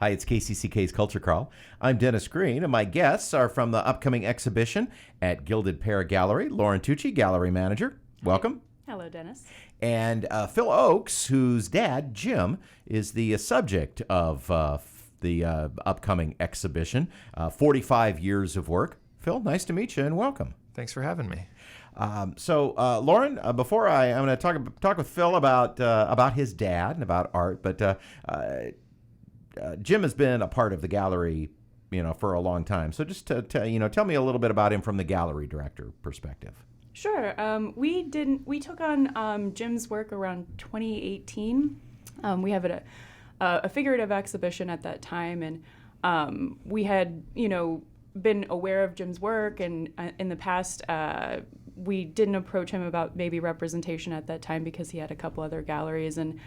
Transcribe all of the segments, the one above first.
Hi, it's KCCK's Culture Crawl. I'm Dennis Green, and my guests are from the upcoming exhibition at Gilded Pear Gallery. Lauren Tucci, gallery manager. Welcome. Hello, Dennis. And Phil Ochs, whose dad, Jim, is the subject of the upcoming exhibition. 45 years of work. Phil, nice to meet you, and welcome. Thanks for having me. Lauren, before I'm going to talk with Phil about his dad and about art, but Jim has been a part of the gallery, for a long time. So just tell me a little bit about him from the gallery director perspective. Sure. We took on Jim's work around 2018. We have a figurative exhibition at that time, and we had been aware of Jim's work, and in the past we didn't approach him about maybe representation at that time because he had a couple other galleries, and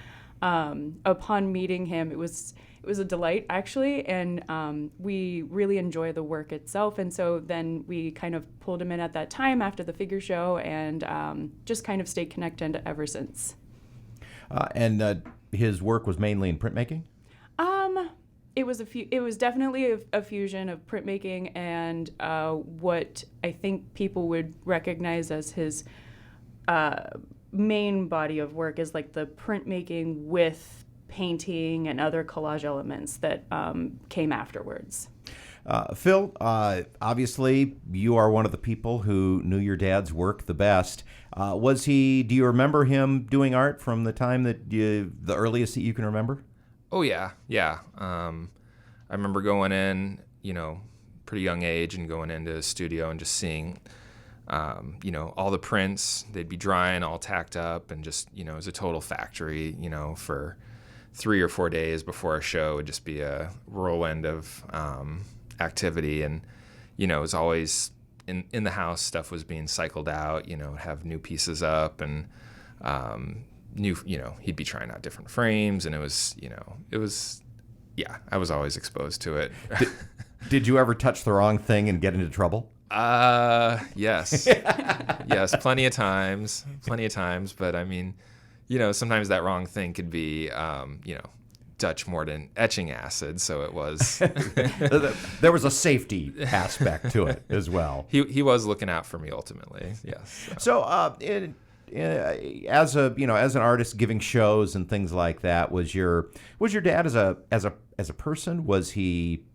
upon meeting him, it was a delight, actually, and we really enjoy the work itself. And so then we kind of pulled him in at that time after the figure show, and just kind of stayed connected ever since. And his work was mainly in printmaking? It was definitely a fusion of printmaking and what I think people would recognize as his main body of work is like the printmaking with painting and other collage elements that came afterwards. Phil, obviously you are one of the people who knew your dad's work the best. Do you remember him doing art from the time the earliest that you can remember? Oh, yeah. I remember going in, pretty young age and going into the studio and just seeing, all the prints. They'd be drying, all tacked up, and just, it was a total factory, for 3 or 4 days before a show. It would just be a whirlwind of activity. And, it was always in the house, stuff was being cycled out, have new pieces up, and he'd be trying out different frames, and it was I was always exposed to it. Did you ever touch the wrong thing and get into trouble? Yes. Yes, plenty of times, but I mean, sometimes that wrong thing could be, Dutch Morden etching acid, so it was. There was a safety aspect to it as well. He was looking out for me ultimately, yes. So, as an artist giving shows and things like that, was your dad as a person? Was he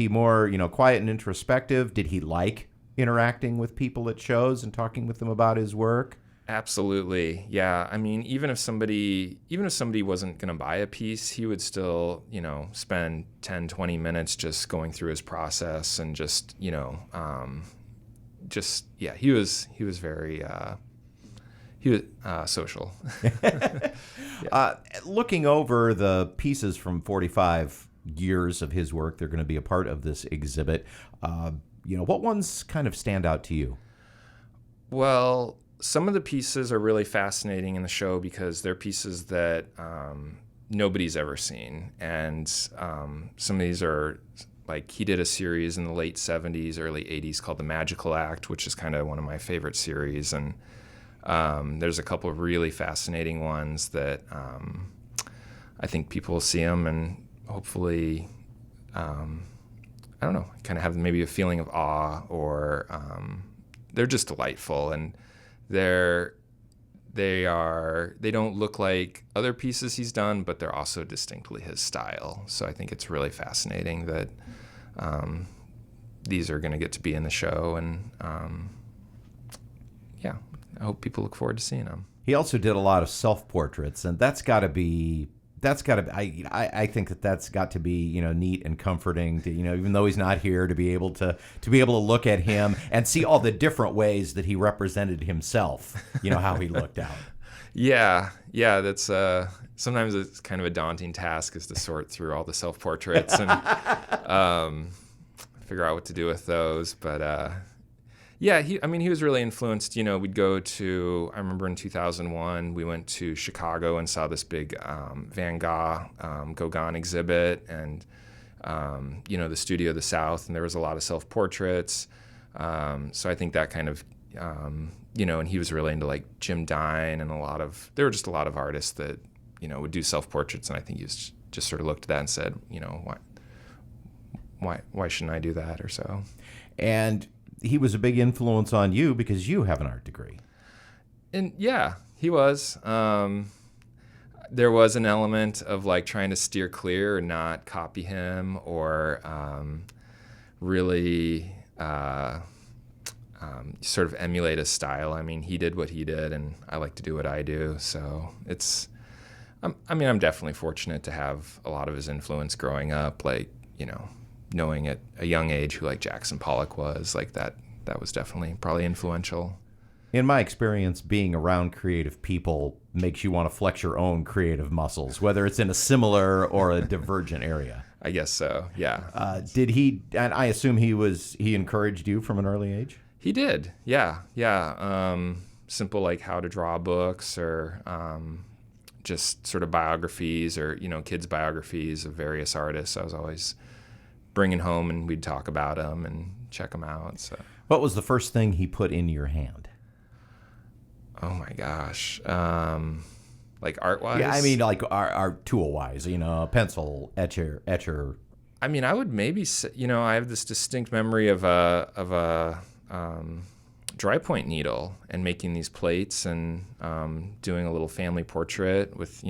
more quiet and introspective? Did he like interacting with people at shows and talking with them about his work? Absolutely, yeah. I mean, even if somebody wasn't going to buy a piece, he would still spend 10-20 minutes just going through his process and just he was very. He was social. Yeah. Looking over the pieces from 45 years of his work, they're going to be a part of this exhibit. What ones kind of stand out to you? Well, some of the pieces are really fascinating in the show because they're pieces that nobody's ever seen. And some of these are, like, he did a series in the late 70s, early 80s called The Magical Act, which is kind of one of my favorite series. And there's a couple of really fascinating ones that I think people will see them and hopefully, kind of have maybe a feeling of awe, or they're just delightful, and they don't look like other pieces he's done, but they're also distinctly his style. So I think it's really fascinating that these are going to get to be in the show, and I hope people look forward to seeing them. He also did a lot of self-portraits, and I think that's got to be neat and comforting to even though he's not here, to be able to look at him and see all the different ways that he represented himself, how he looked out. Yeah, that's sometimes it's kind of a daunting task, is to sort through all the self-portraits and figure out what to do with those, but yeah, he was really influenced. We'd go to, I remember in 2001, we went to Chicago and saw this big Van Gogh Gauguin exhibit, and the Studio of the South, and there was a lot of self-portraits. So I think that kind of, and he was really into like Jim Dine, and there were just a lot of artists that, would do self-portraits, and I think he was just sort of looked at that and said, why shouldn't I do that or so? And he was a big influence on you because you have an art degree. And yeah, he was. There was an element of like trying to steer clear and not copy him or really sort of emulate his style. I mean, he did what he did, and I like to do what I do. So I'm definitely fortunate to have a lot of his influence growing up, like, knowing at a young age who like Jackson Pollock was, like that was definitely probably influential. In my experience, being around creative people makes you want to flex your own creative muscles, whether it's in a similar or a divergent area. I guess so, yeah. Did he, and I assume he encouraged you from an early age? He did, yeah. Simple like how to draw books or just sort of biographies or, kids' biographies of various artists. I was always bringing home and we'd talk about them and check them out. So, what was the first thing he put in your hand? Oh my gosh. Like art-wise? Yeah, I mean like art tool-wise, pencil, etcher. I mean, I would maybe say, I have this distinct memory of a dry point needle and making these plates and doing a little family portrait with,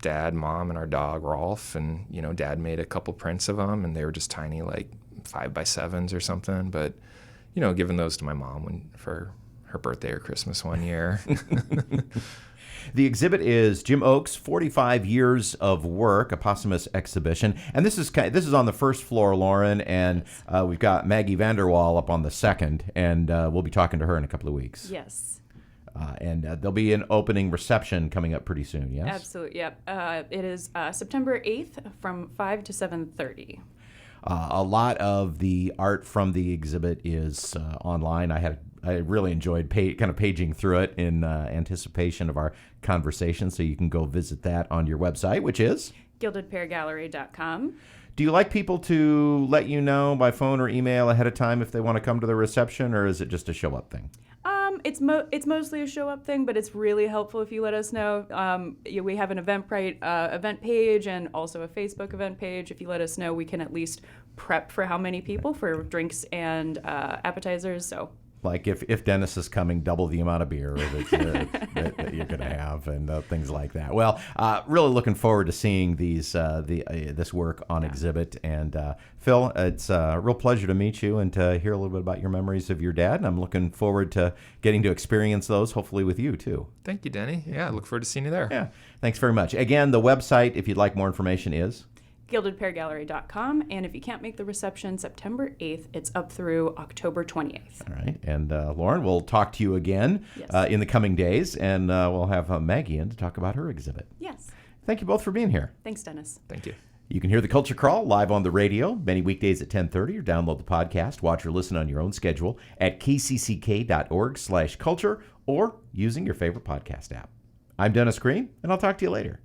Dad, Mom, and our dog Rolf. And, Dad made a couple prints of them, and they were just tiny, like 5x7s or something. But, giving those to my mom for her birthday or Christmas one year. The exhibit is Jim Ochs' 45 Years of Work, a posthumous exhibition. And this is on the first floor, Lauren, and we've got Maggie Vanderwall up on the second, and we'll be talking to her in a couple of weeks. Yes. And there'll be an opening reception coming up pretty soon, yes? Absolutely, yep. It is September 8th from 5 to 7:30. A lot of the art from the exhibit is online. I really enjoyed kind of paging through it in anticipation of our conversation, so you can go visit that on your website, which is? GildedPearGallery.com. Do you like people to let you know by phone or email ahead of time if they want to come to the reception, or is it just a show-up thing? It's mostly a show-up thing, but it's really helpful if you let us know. We have an Eventbrite event page and also a Facebook event page. If you let us know, we can at least prep for how many people for drinks and appetizers. So. Like if Dennis is coming, double the amount of beer that you're going to have and things like that. Well, really looking forward to seeing this work on exhibit. And Phil, it's a real pleasure to meet you and to hear a little bit about your memories of your dad. And I'm looking forward to getting to experience those, hopefully with you too. Thank you, Denny. Yeah, I look forward to seeing you there. Yeah, thanks very much. Again, the website, if you'd like more information, is? GildedPearGallery.com, and if you can't make the reception September 8th, it's up through October 28th. All right, and Lauren, we'll talk to you again in the coming days, and we'll have Maggie in to talk about her exhibit. Yes. Thank you both for being here. Thanks, Dennis. Thank you. You can hear The Culture Crawl live on the radio many weekdays at 10:30, or download the podcast, watch or listen on your own schedule at kcck.org/culture, or using your favorite podcast app. I'm Dennis Green, and I'll talk to you later.